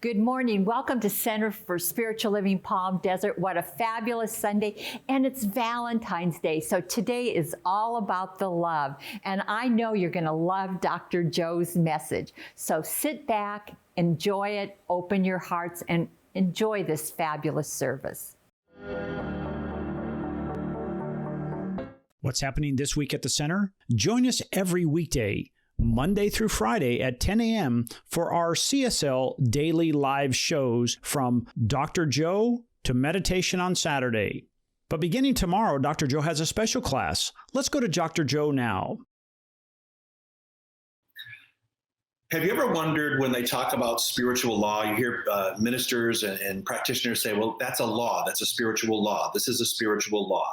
Good morning. Welcome to Center for Spiritual Living Palm Desert. What a fabulous Sunday. And it's Valentine's Day. So today is all about the love. And I know you're going to love Dr. Joe's message. So sit back, enjoy it, open your hearts, and enjoy this fabulous service. What's happening this week at the Center? Join us every weekday, Monday through Friday at 10 a.m. for our CSL daily live shows from Dr. Joe to meditation on Saturday. But beginning tomorrow, Dr. Joe has a special class. Let's go to Dr. Joe now. Have you ever wondered when they talk about spiritual law, you hear ministers and practitioners say, well, that's a law, that's a spiritual law, this is a spiritual law.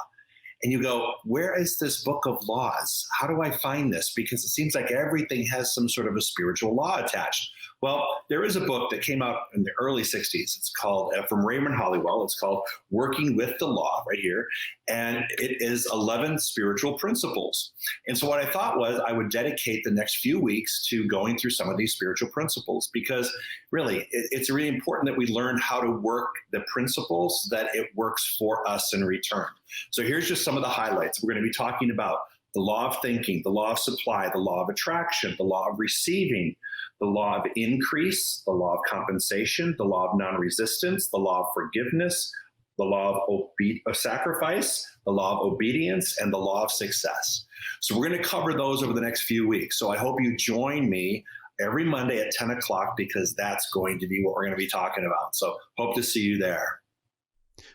And you go, where is this book of laws? How do I find this? Because it seems like everything has some sort of a spiritual law attached. Well, there is a book that came out in the early 60s. It's called, from Raymond Hollywell, it's called Working with the Law, right here. And it is 11 spiritual principles. And so what I thought was I would dedicate the next few weeks to going through some of these spiritual principles, because really, it's really important that we learn how to work the principles so that it works for us in return. So here's just some of the highlights. We're going to be talking about the law of thinking, the law of supply, the law of attraction, the law of receiving, the law of increase, the law of compensation, the law of non-resistance, the law of forgiveness, the law of sacrifice, the law of obedience, and the law of success. So we're going to cover those over the next few weeks. So I hope you join me every Monday at 10 o'clock, because that's going to be what we're going to be talking about. So hope to see you there.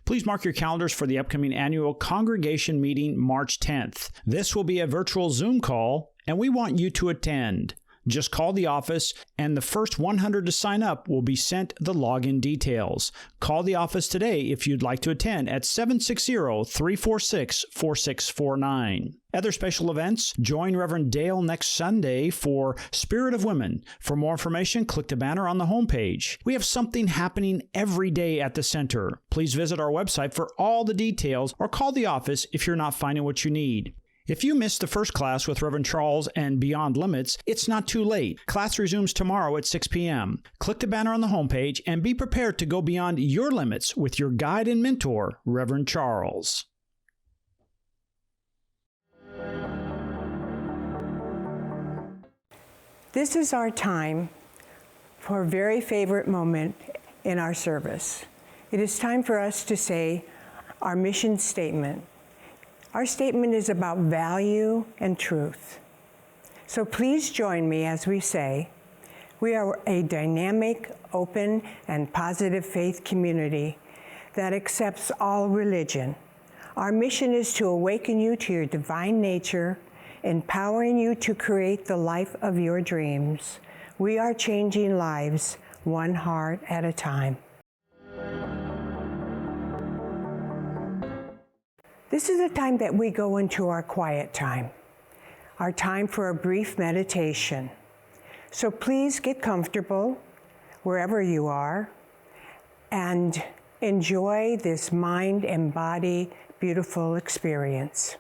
Please mark your calendars for the upcoming annual congregation meeting March 10th. This will be a virtual Zoom call, and we want you to attend. Just call the office, and the first 100 to sign up will be sent the login details. Call the office today if you'd like to attend at 760-346-4649. Other special events, join Reverend Dale next Sunday for Spirit of Women. For more information, click the banner on the homepage. We have something happening every day at the center. Please visit our website for all the details or call the office if you're not finding what you need. If you missed the first class with Reverend Charles and Beyond Limits, it's not too late. Class resumes tomorrow at 6 p.m. Click the banner on the homepage and be prepared to go beyond your limits with your guide and mentor, Reverend Charles. This is our time for a very favorite moment in our service. It is time for us to say our mission statement. Our statement is about value and truth. So please join me as we say, we are a dynamic, open, and positive faith community that accepts all religion. Our mission is to awaken you to your divine nature, empowering you to create the life of your dreams. We are changing lives one heart at a time. This is a time that we go into our quiet time, our time for a brief meditation. So please get comfortable wherever you are and enjoy this mind and body beautiful experience.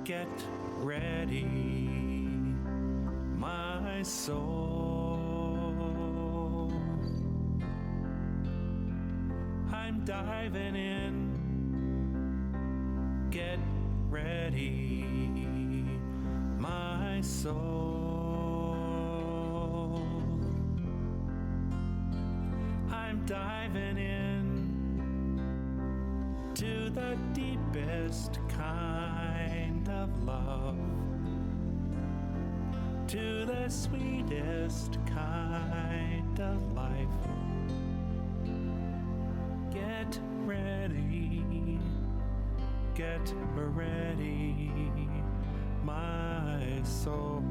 Get ready, my soul. I'm diving in. Get ready, my soul. I'm diving in to the deepest kind of love, to the sweetest kind of life. Get ready, get ready, my soul.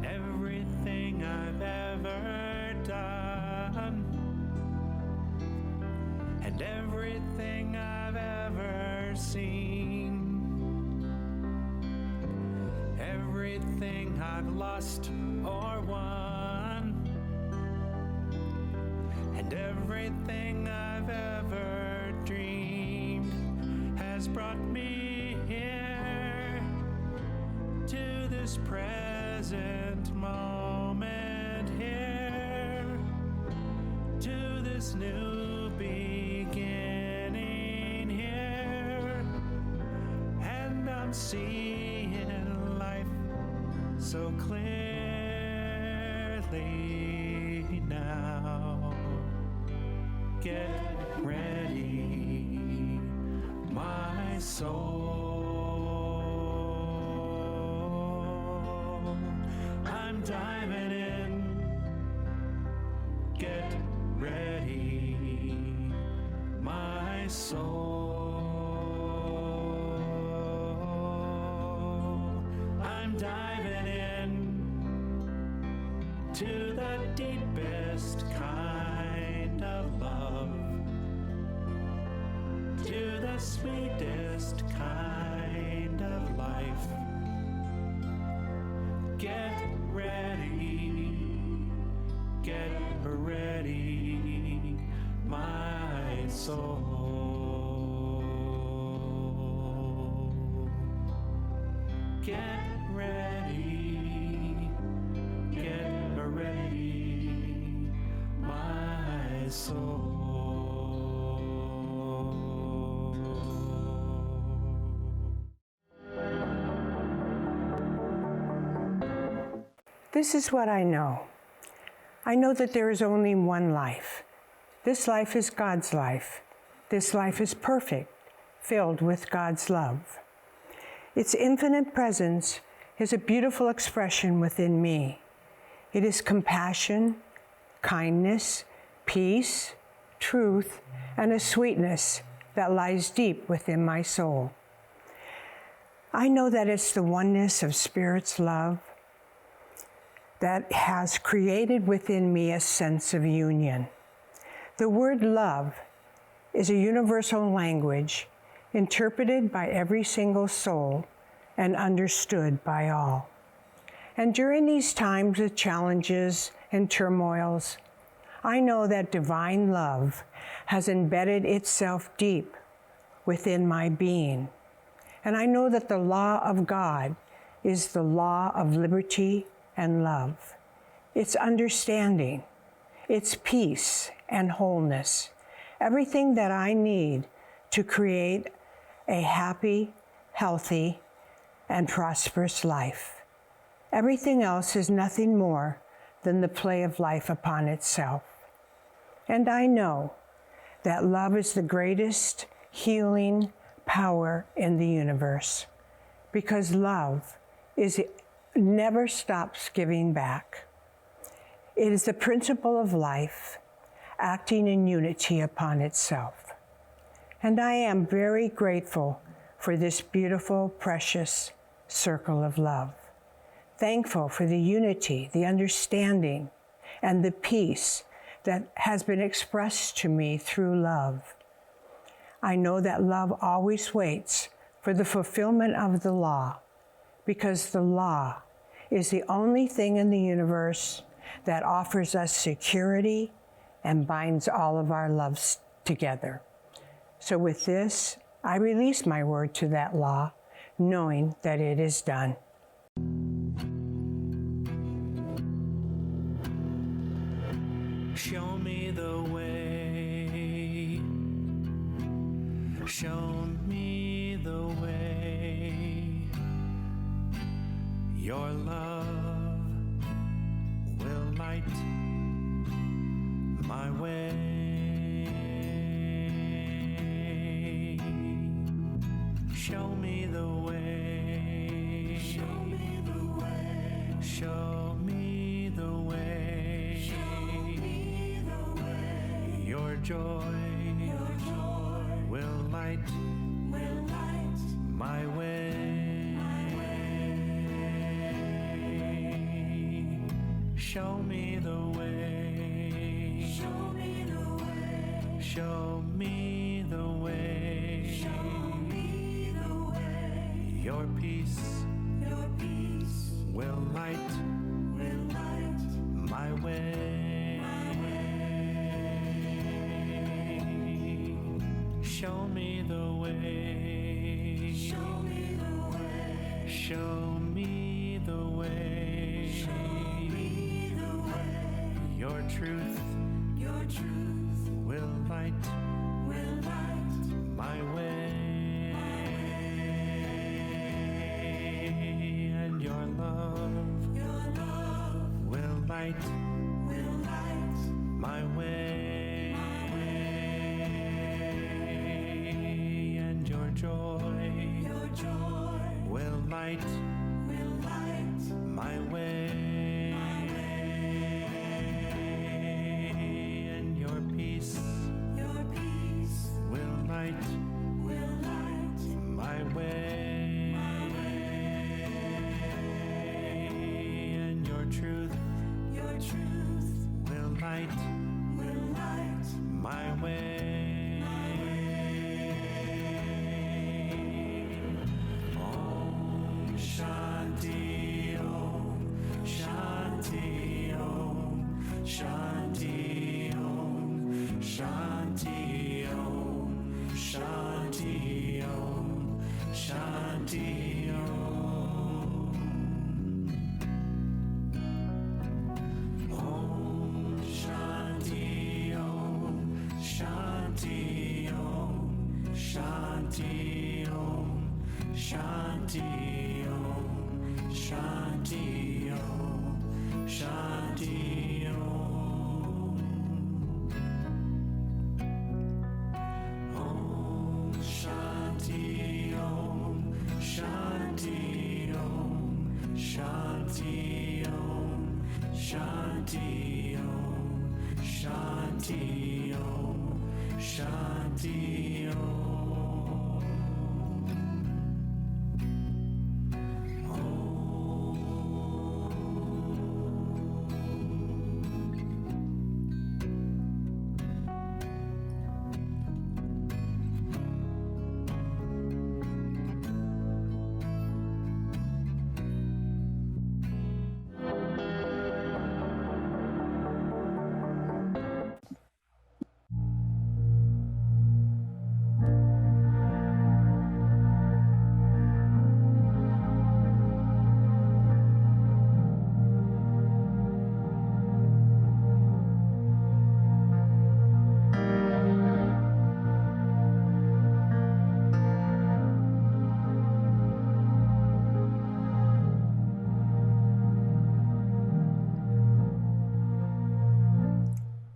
Everything I've ever done and everything I've ever seen, everything I've lost or won, and and everything I've ever dreamed has brought me here to this present moment here, to this new beginning here, and I'm seeing life so clearly now. Get ready, my soul. I'm diving in. Get ready, my soul. I'm diving in to the deepest kind of love, to the sweetest kind of life. Get ready, my soul. Get ready, my soul. This is what I know. I know that there is only one life. This life is God's life. This life is perfect, filled with God's love. Its infinite presence is a beautiful expression within me. It is compassion, kindness, peace, truth, and a sweetness that lies deep within my soul. I know that it's the oneness of Spirit's love that has created within me a sense of union. The word love is a universal language interpreted by every single soul and understood by all. And during these times of challenges and turmoils, I know that divine love has embedded itself deep within my being. And I know that the law of God is the law of liberty and love. It's understanding, it's peace and wholeness, everything that I need to create a happy, healthy, and prosperous life. Everything else is nothing more than the play of life upon itself. And I know that love is the greatest healing power in the universe, because love never stops giving back. It is the principle of life, acting in unity upon itself. And I am very grateful for this beautiful, precious circle of love. Thankful for the unity, the understanding, and the peace that has been expressed to me through love. I know that love always waits for the fulfillment of the law, because the law is the only thing in the universe that offers us security and binds all of our loves together. So with this, I release my word to that law, knowing that it is done. Show me the way. Show me the way. Your love will light my way. Show me the way. Show me the way. Show me the way. Show me the way. Your joy will light my way. Show me the way. Show me the way. Show me the way. Show me the way. Your peace will light my way. Show me the way. Show me the way. Show me the way. Show me the way. Your truth will light my way. And your love will light my way. And your joy will light my way. And your peace will light my way. And your truth will light my way. Om Shanti Om Shanti Om Shanti Om Shanti Om Shanti Om Shanti Om. Om Shanti Om Shanti Om Shanti Om Shanti Om Shanti Om Shanti Om. Om Shanti Om Shanti Om Shanti Om Shanti Om Shanti Om Shanti Om.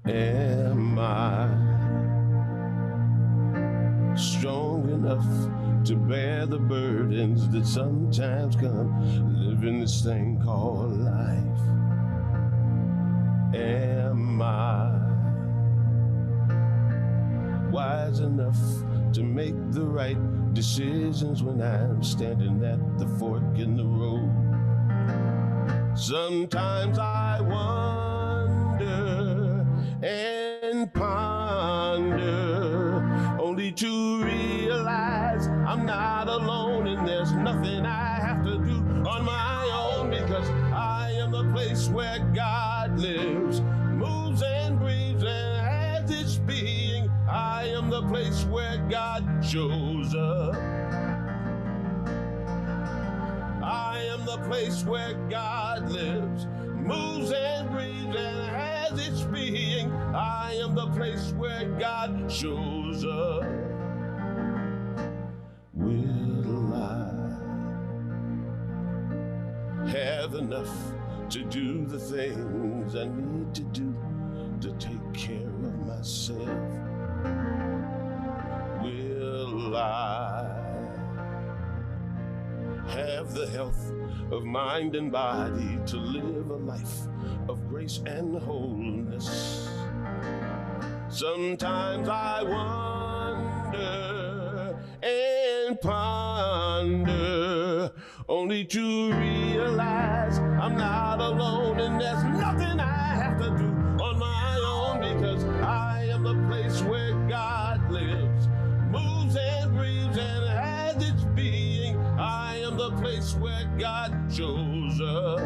Am I strong enough to bear the burdens that sometimes come living this thing called life? Am I wise enough to make the right decisions when I'm standing at the fork in the road? Sometimes I wonder and ponder, only to realize I'm not alone and there's nothing I have to do on my own, because I am the place where God lives, moves and breathes and has its being. I am the place where God shows up. I am the place where God lives, moves and breathes and has its being. I am the place where God shows up. Will I have enough to do the things I need to do to take care of myself? Will I have the health of mind and body to live a life of grace and wholeness? Sometimes I wonder and ponder, only to realize I'm not alone and there's nothing I have to do on my own, because I am the place where God lives, moves and breathes and has its being. I am the place where God shows up.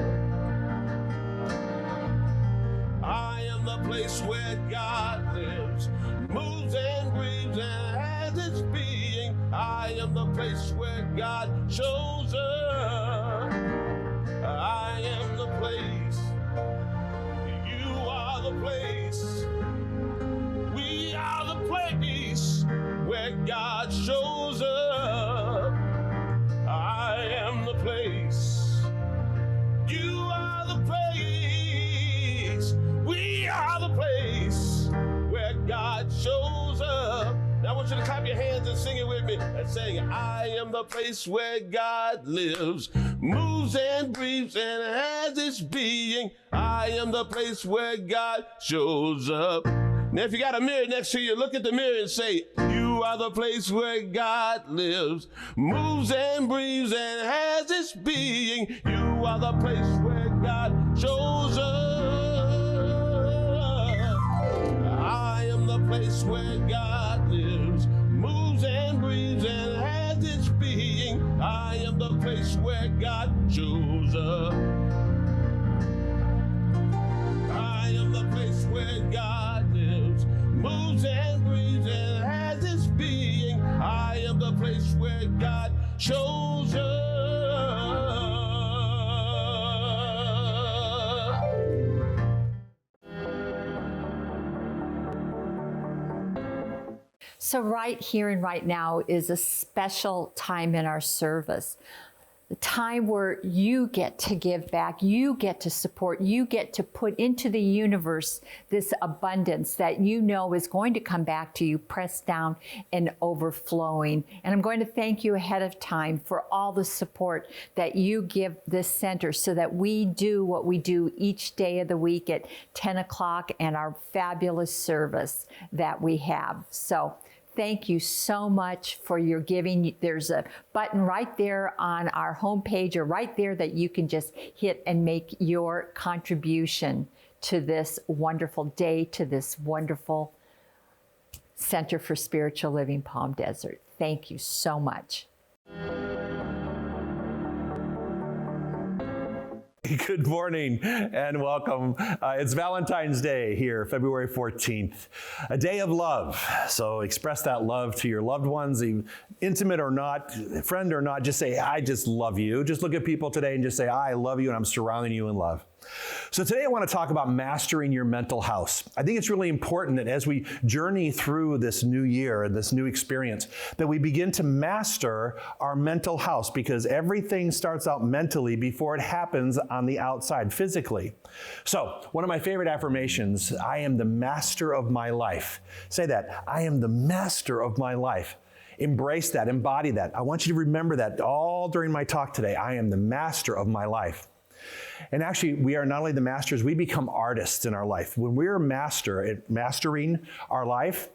I am the place where God lives, moves and breathes and has has its being. I am the place where God shows up. I am the place. You are the place. We are the place where God shows up. I am the place. You are the place. We are the place where God shows up. Now I want you to clap your hands and sing it with me and saying, I am the place where God lives, moves and breathes and has its being. I am the place where God shows up. Now if you got a mirror next to you, look at the mirror and say, you are the place where God lives, moves and breathes and has its being. You are the place where God shows up. I am the place where God lives, moves and breathes and has its being. I am the place where God shows up. I am the place where God lives, moves and breathes and has its being. I am the place where God shows up. So right here and right now is a special time in our service. The time where you get to give back, you get to support, you get to put into the universe this abundance that you know is going to come back to you, pressed down and overflowing. And I'm going to thank you ahead of time for all the support that you give this center so that we do what we do each day of the week at 10 o'clock and our fabulous service that we have. So thank you so much for your giving. There's a button right there on our homepage or right there that you can just hit and make your contribution to this wonderful day, to this wonderful Center for Spiritual Living Palm Desert. Thank you so much. Good morning and welcome. It's Valentine's Day here, February 14th, a day of love. So express that love to your loved ones, intimate or not, friend or not, just say, I just love you. Just look at people today and just say, I love you and I'm surrounding you in love. So today I want to talk about mastering your mental house. I think it's really important that as we journey through this new year and this new experience, that we begin to master our mental house, because everything starts out mentally before it happens on the outside physically. So one of my favorite affirmations, I am the master of my life. Say that, I am the master of my life. Embrace that, embody that. I want you to remember that all during my talk today. I am the master of my life. And actually, we are not only the masters, we become artists in our life. When we're mastering our life,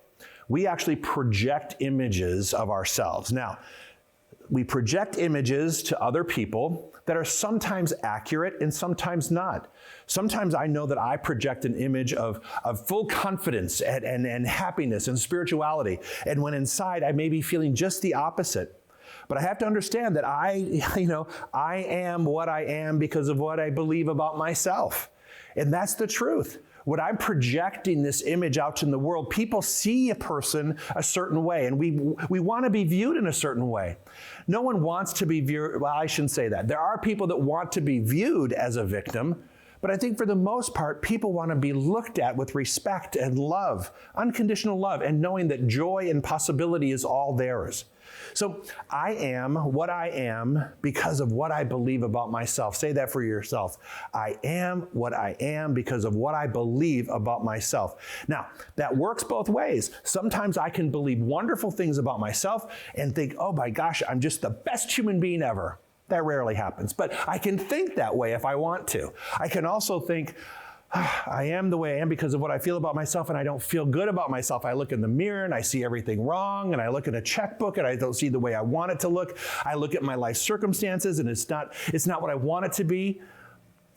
we actually project images of ourselves. Now, we project images to other people that are sometimes accurate and sometimes not. Sometimes I know that I project an image of full confidence and happiness and spirituality. And when inside, I may be feeling just the opposite. But I have to understand that I am what I am because of what I believe about myself. And that's the truth. When I'm projecting this image out in the world, people see a person a certain way, and we want to be viewed in a certain way. No one wants to be viewed, well, I shouldn't say that. There are people that want to be viewed as a victim, but I think for the most part, people want to be looked at with respect and love, unconditional love, and knowing that joy and possibility is all theirs. So I am what I am because of what I believe about myself. Say that for yourself. I am what I am because of what I believe about myself. Now, that works both ways. Sometimes I can believe wonderful things about myself and think, oh my gosh, I'm just the best human being ever. That rarely happens, but I can think that way if I want to. I can also think, I am the way I am because of what I feel about myself, and I don't feel good about myself. I look in the mirror and I see everything wrong, and I look at a checkbook and I don't see the way I want it to look. I look at my life circumstances and it's not what I want it to be.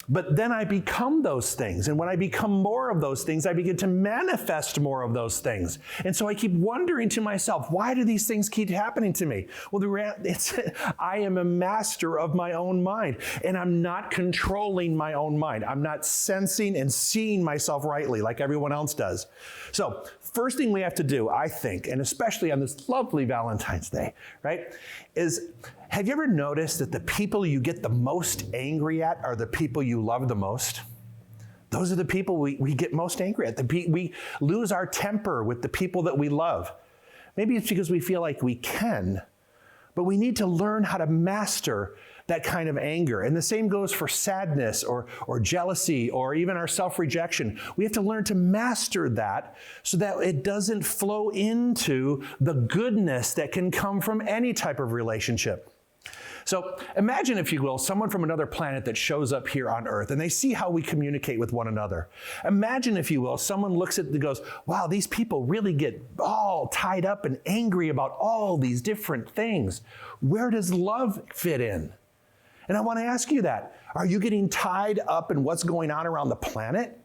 But then I become those things. And when I become more of those things, I begin to manifest more of those things. And so I keep wondering to myself, why do these things keep happening to me? Well, I am a master of my own mind, and I'm not controlling my own mind. I'm not sensing and seeing myself rightly like everyone else does. So first thing we have to do, I think, and especially on this lovely Valentine's Day, right, is have you ever noticed that the people you get the most angry at are the people you love the most? Those are the people we get most angry at. We lose our temper with the people that we love. Maybe it's because we feel like we can, but we need to learn how to master that kind of anger. And the same goes for sadness or jealousy or even our self-rejection. We have to learn to master that so that it doesn't flow into the goodness that can come from any type of relationship. So imagine, if you will, someone from another planet that shows up here on Earth and they see how we communicate with one another. Imagine, if you will, someone looks at it and goes, wow, these people really get all tied up and angry about all these different things. Where does love fit in? And I want to ask you that. Are you getting tied up in what's going on around the planet?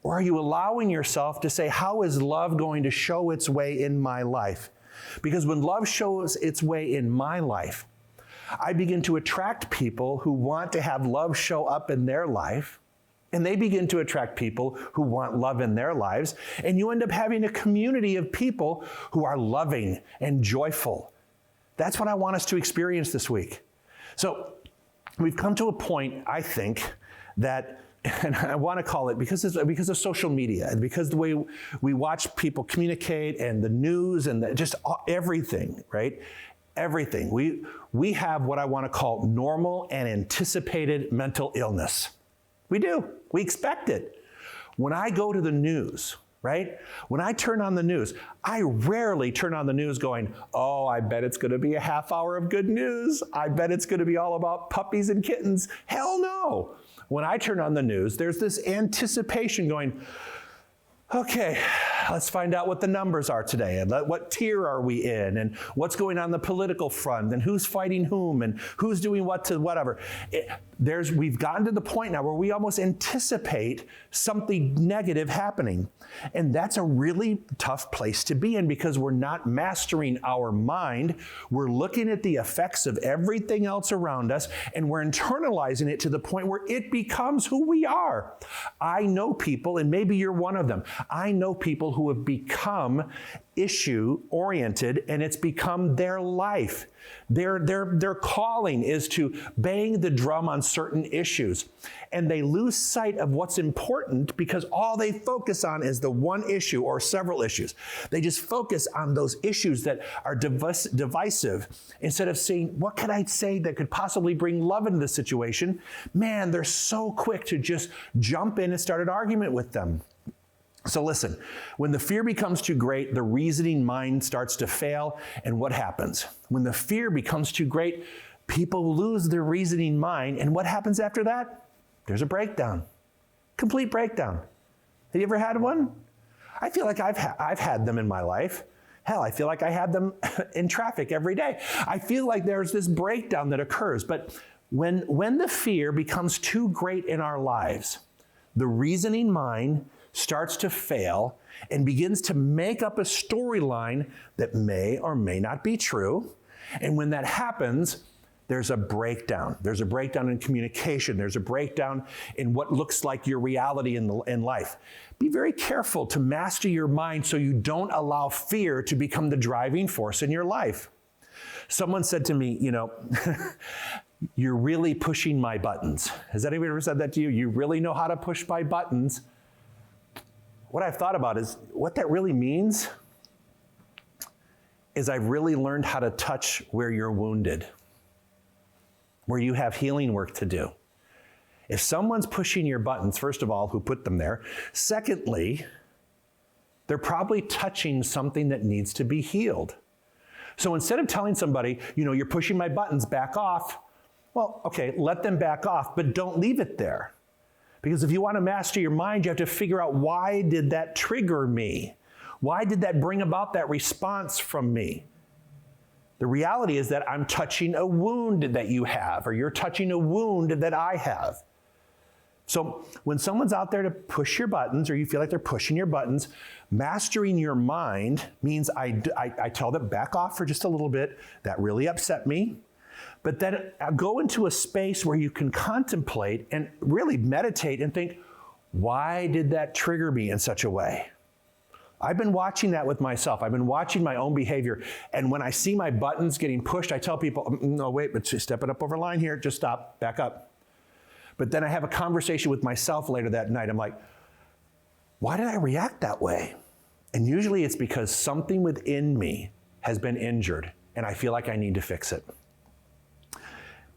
Or are you allowing yourself to say, how is love going to show its way in my life? Because when love shows its way in my life, I begin to attract people who want to have love show up in their life, and they begin to attract people who want love in their lives, and you end up having a community of people who are loving and joyful. That's what I want us to experience this week. So we've come to a point, I think, that, and I want to call it, because of social media, and because the way we watch people communicate and the news and just everything, right? Everything. We have what I want to call normal and anticipated mental illness. We do. We expect it. When I go to the news, right? When I turn on the news, I rarely turn on the news going, oh, I bet it's going to be a half hour of good news. I bet it's going to be all about puppies and kittens. Hell no. When I turn on the news, there's this anticipation going, okay, let's find out what the numbers are today, and what tier are we in, and what's going on the political front, and who's fighting whom, and who's doing what to whatever. We've gotten to the point now where we almost anticipate something negative happening. And that's a really tough place to be in, because we're not mastering our mind. We're looking at the effects of everything else around us, and we're internalizing it to the point where it becomes who we are. I know people, and maybe you're one of them. I know people who have become issue-oriented, and it's become their life. Their calling is to bang the drum on certain issues. And they lose sight of what's important because all they focus on is the one issue or several issues. They just focus on those issues that are divisive instead of saying, what can I say that could possibly bring love into the situation? Man, they're so quick to just jump in and start an argument with them. So listen, when the fear becomes too great, the reasoning mind starts to fail, and what happens? When the fear becomes too great, people lose their reasoning mind, and what happens after that? There's a breakdown, complete breakdown. Have you ever had one? I feel like I've had them in my life. Hell, I feel like I had them in traffic every day. I feel like there's this breakdown that occurs, but when the fear becomes too great in our lives, the reasoning mind starts to fail and begins to make up a storyline that may or may not be true. And when that happens, there's a breakdown. There's a breakdown in communication. There's a breakdown in what looks like your reality in life. Be very careful to master your mind so you don't allow fear to become the driving force in your life. Someone said to me, you're really pushing my buttons. Has anybody ever said that to you? You really know how to push my buttons. What I've thought about is what that really means is I've really learned how to touch where you're wounded, where you have healing work to do. If someone's pushing your buttons, first of all, who put them there? Secondly, they're probably touching something that needs to be healed. So instead of telling somebody, you're pushing my buttons, back off, well, okay, let them back off, but don't leave it there. Because if you want to master your mind, you have to figure out, why did that trigger me? Why did that bring about that response from me? The reality is that I'm touching a wound that you have, or you're touching a wound that I have. So when someone's out there to push your buttons, or you feel like they're pushing your buttons, mastering your mind means I tell them, back off for just a little bit. That really upset me. But then go into a space where you can contemplate and really meditate and think, why did that trigger me in such a way? I've been watching that with myself. I've been watching my own behavior. And when I see my buttons getting pushed, I tell people, no, wait, but step it up over line here. Just stop, back up. But then I have a conversation with myself later that night. I'm like, why did I react that way? And usually it's because something within me has been injured and I feel like I need to fix it.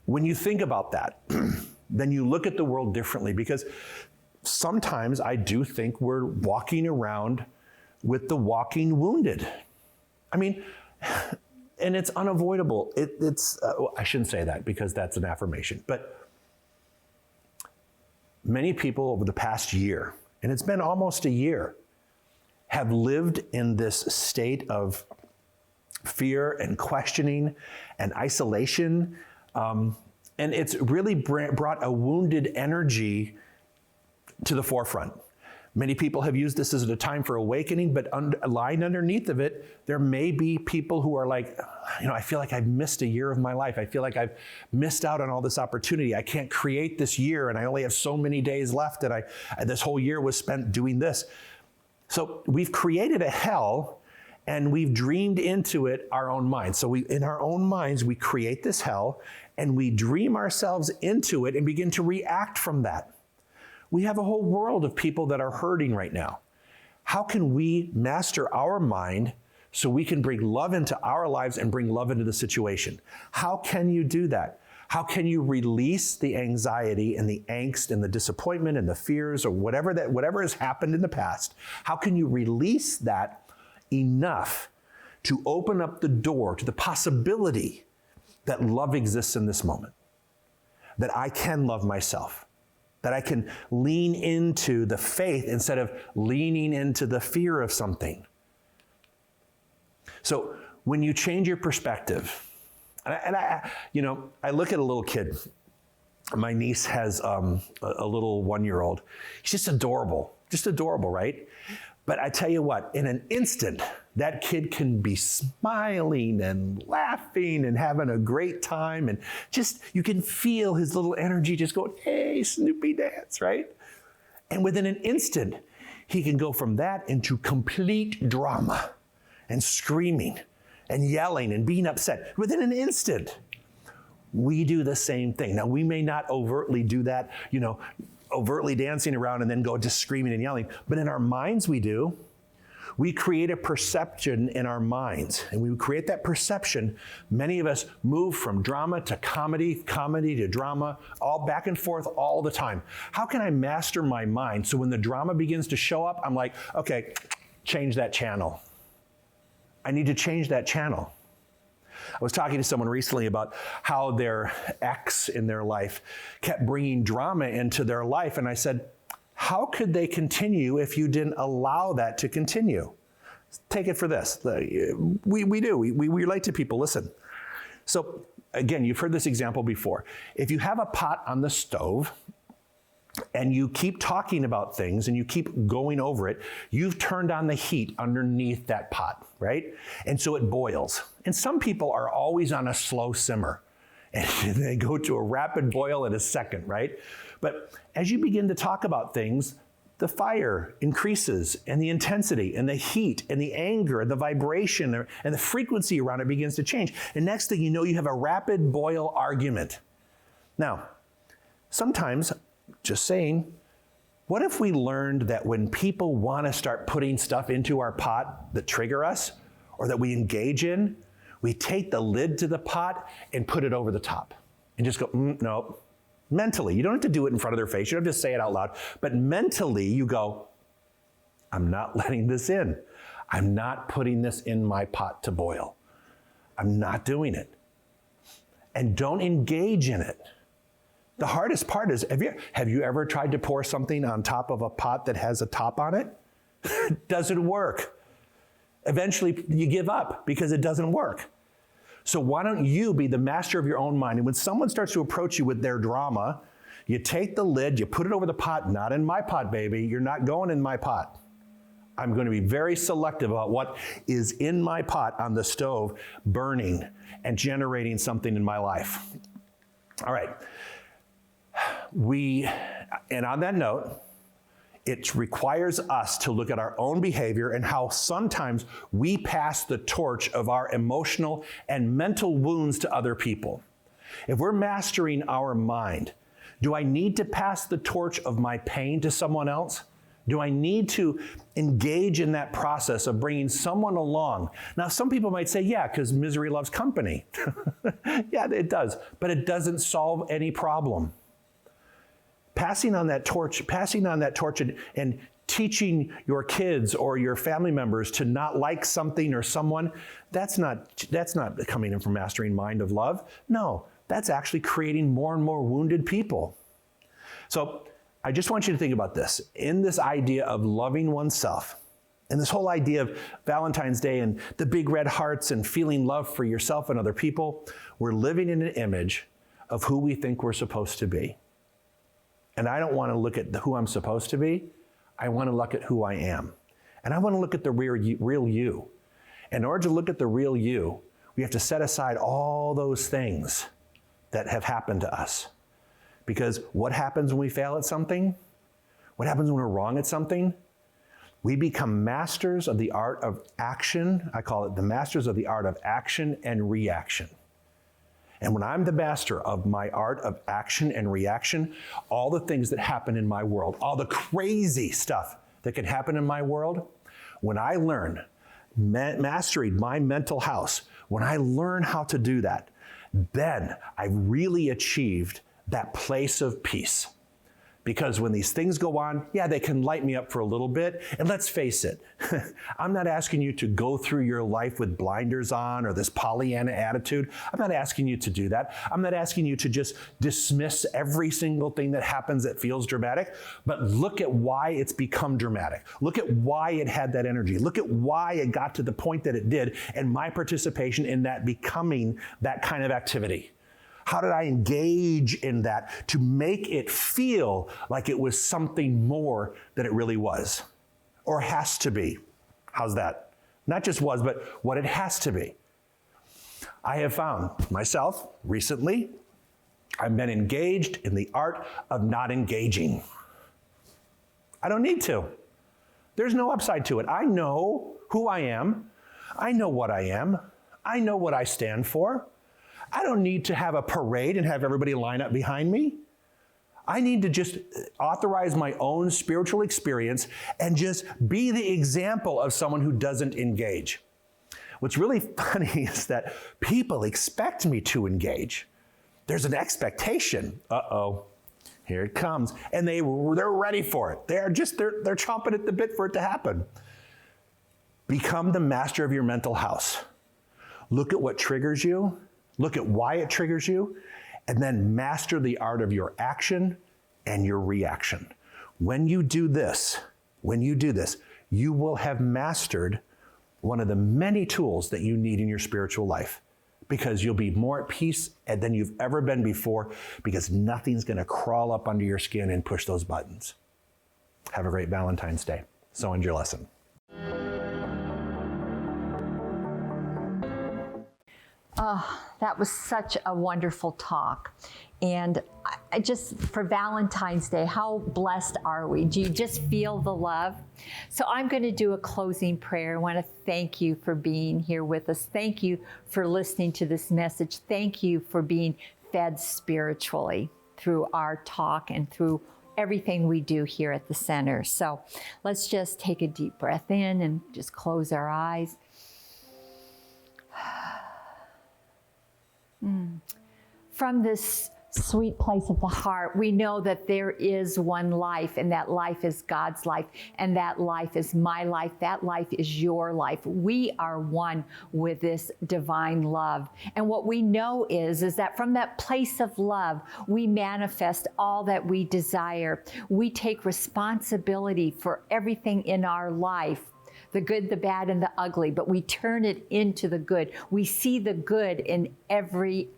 When you think about that, then you look at the world differently, because sometimes I do think we're walking around with the walking wounded. I mean, and it's unavoidable. I shouldn't say that because that's an affirmation, but many people over the past year, and it's been almost a year, have lived in this state of fear and questioning and isolation. And it's really brought a wounded energy to the forefront. Many people have used this as a time for awakening, but lying underneath of it, there may be people who are like, I feel like I've missed a year of my life. I feel like I've missed out on all this opportunity. I can't create this year, and I only have so many days left, and this whole year was spent doing this. So we've created a hell, and we've dreamed into it our own minds. So in our own minds, we create this hell, and we dream ourselves into it and begin to react from that. We have a whole world of people that are hurting right now. How can we master our mind so we can bring love into our lives and bring love into the situation? How can you do that? How can you release the anxiety and the angst and the disappointment and the fears or whatever has happened in the past? How can you release that enough to open up the door to the possibility that love exists in this moment? That I can love myself. That I can lean into the faith instead of leaning into the fear of something. So when you change your perspective, and I look at a little kid. My niece has a little 1-year-old. He's just adorable, right? But I tell you what, in an instant, that kid can be smiling and laughing and having a great time, and just, you can feel his little energy just going, hey, Snoopy dance, right? And within an instant, he can go from that into complete drama and screaming and yelling and being upset within an instant. We do the same thing. Now, we may not overtly do that, overtly dancing around and then go just screaming and yelling. But in our minds we do. We create a perception in our minds. And we create that perception. Many of us move from drama to comedy to drama, all back and forth all the time. How can I master my mind so when the drama begins to show up, I'm like, okay, change that channel. I need to change that channel. I was talking to someone recently about how their ex in their life kept bringing drama into their life. And I said, how could they continue if you didn't allow that to continue? Take it for this. We relate to people. Listen. So again, you've heard this example before. If you have a pot on the stove and you keep talking about things and you keep going over it, you've turned on the heat underneath that pot, right? And so it boils. And some people are always on a slow simmer and they go to a rapid boil in a second, right? But as you begin to talk about things, the fire increases and the intensity and the heat and the anger and the vibration and the frequency around it begins to change. And next thing you know, you have a rapid boil argument. Now, sometimes, just saying, what if we learned that when people want to start putting stuff into our pot that trigger us or that we engage in, we take the lid to the pot and put it over the top and just go, no. Mentally, you don't have to do it in front of their face. You don't have to say it out loud. But mentally, you go, I'm not letting this in. I'm not putting this in my pot to boil. I'm not doing it. And don't engage in it. The hardest part is, have you ever tried to pour something on top of a pot that has a top on it? It doesn't work. Eventually, you give up because it doesn't work. So why don't you be the master of your own mind? And when someone starts to approach you with their drama, You take the lid, you put it over the pot. Not in my pot, baby. You're not going in my pot. I'm going to be very selective about what is in my pot on the stove, burning and generating something in my life. All right. And on that note, it requires us to look at our own behavior and how sometimes we pass the torch of our emotional and mental wounds to other people. If we're mastering our mind, do I need to pass the torch of my pain to someone else? Do I need to engage in that process of bringing someone along? Now, some people might say, yeah, because misery loves company. Yeah, it does, but it doesn't solve any problem. Passing on that torch and teaching your kids or your family members to not like something or someone, that's not coming in from mastering mind of love. No, that's actually creating more and more wounded people. So I just want you to think about this. In this idea of loving oneself, and this whole idea of Valentine's Day and the big red hearts and feeling love for yourself and other people, we're living in an image of who we think we're supposed to be. And I don't want to look at who I'm supposed to be. I want to look at who I am. And I want to look at the real you. In order to look at the real you, we have to set aside all those things that have happened to us. Because what happens when we fail at something? What happens when we're wrong at something? We become masters of the art of action. I call it the masters of the art of action and reaction. And when I'm the master of my art of action and reaction, all the things that happen in my world, all the crazy stuff that can happen in my world, when I learn, mastered my mental house, when I learn how to do that, then I really achieved that place of peace. Because when these things go on, yeah, they can light me up for a little bit. And let's face it, I'm not asking you to go through your life with blinders on or this Pollyanna attitude. I'm not asking you to do that. I'm not asking you to just dismiss every single thing that happens that feels dramatic. But look at why it's become dramatic. Look at why it had that energy. Look at why it got to the point that it did and my participation in that becoming that kind of activity. How did I engage in that to make it feel like it was something more than it really was? Or has to be? How's that? Not just was, but what it has to be. I have found myself recently, I've been engaged in the art of not engaging. I don't need to. There's no upside to it. I know who I am. I know what I am. I know what I stand for. I don't need to have a parade and have everybody line up behind me. I need to just authorize my own spiritual experience and just be the example of someone who doesn't engage. What's really funny is that people expect me to engage. There's an expectation. Uh-oh, here it comes. And they're ready for it. They're chomping at the bit for it to happen. Become the master of your mental house. Look at what triggers you. Look at why it triggers you, and then master the art of your action and your reaction. When you do this, you will have mastered one of the many tools that you need in your spiritual life, because you'll be more at peace than you've ever been before, because nothing's going to crawl up under your skin and push those buttons. Have a great Valentine's Day. So end your lesson. That was such a wonderful talk. And I just, for Valentine's Day, how blessed are we? Do you just feel the love? So I'm going to do a closing prayer. I want to thank you for being here with us. Thank you for listening to this message. Thank you for being fed spiritually through our talk and through everything we do here at the center. So let's just take a deep breath in and just close our eyes. From this sweet place of the heart, we know that there is one life, and that life is God's life, and that life is my life. That life is your life. We are one with this divine love. And what we know is that from that place of love, we manifest all that we desire. We take responsibility for everything in our life, the good, the bad, and the ugly, but we turn it into the good. We see the good in every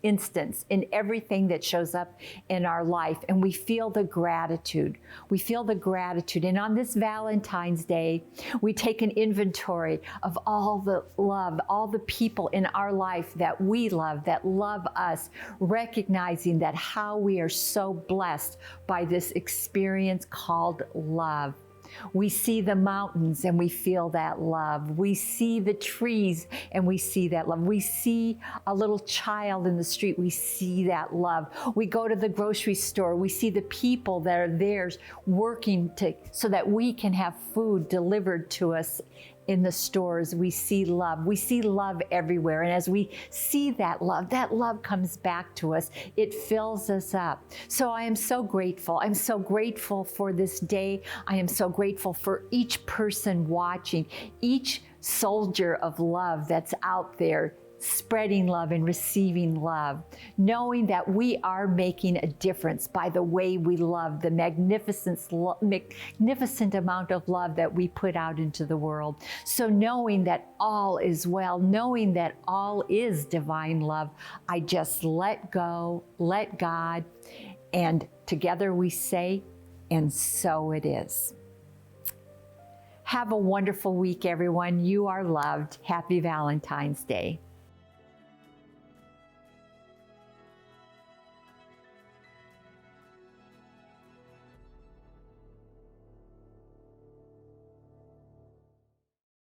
instance, in everything that shows up in our life. And we feel the gratitude. We feel the gratitude. And on this Valentine's Day, we take an inventory of all the love, all the people in our life that we love, that love us, recognizing that how we are so blessed by this experience called love. We see the mountains and we feel that love. We see the trees and we see that love. We see a little child in the street. We see that love. We go to the grocery store. We see the people that are there working so that we can have food delivered to us in the stores. We see love. We see love everywhere. And as we see that love comes back to us. It fills us up. So I am so grateful. I'm so grateful for this day. I am so grateful for each person watching, each soldier of love that's out there spreading love and receiving love, knowing that we are making a difference by the way we love, the magnificent amount of love that we put out into the world. So knowing that all is well, knowing that all is divine love, I just let go, let God, and together we say, and so it is. Have a wonderful week, everyone. You are loved. Happy Valentine's Day.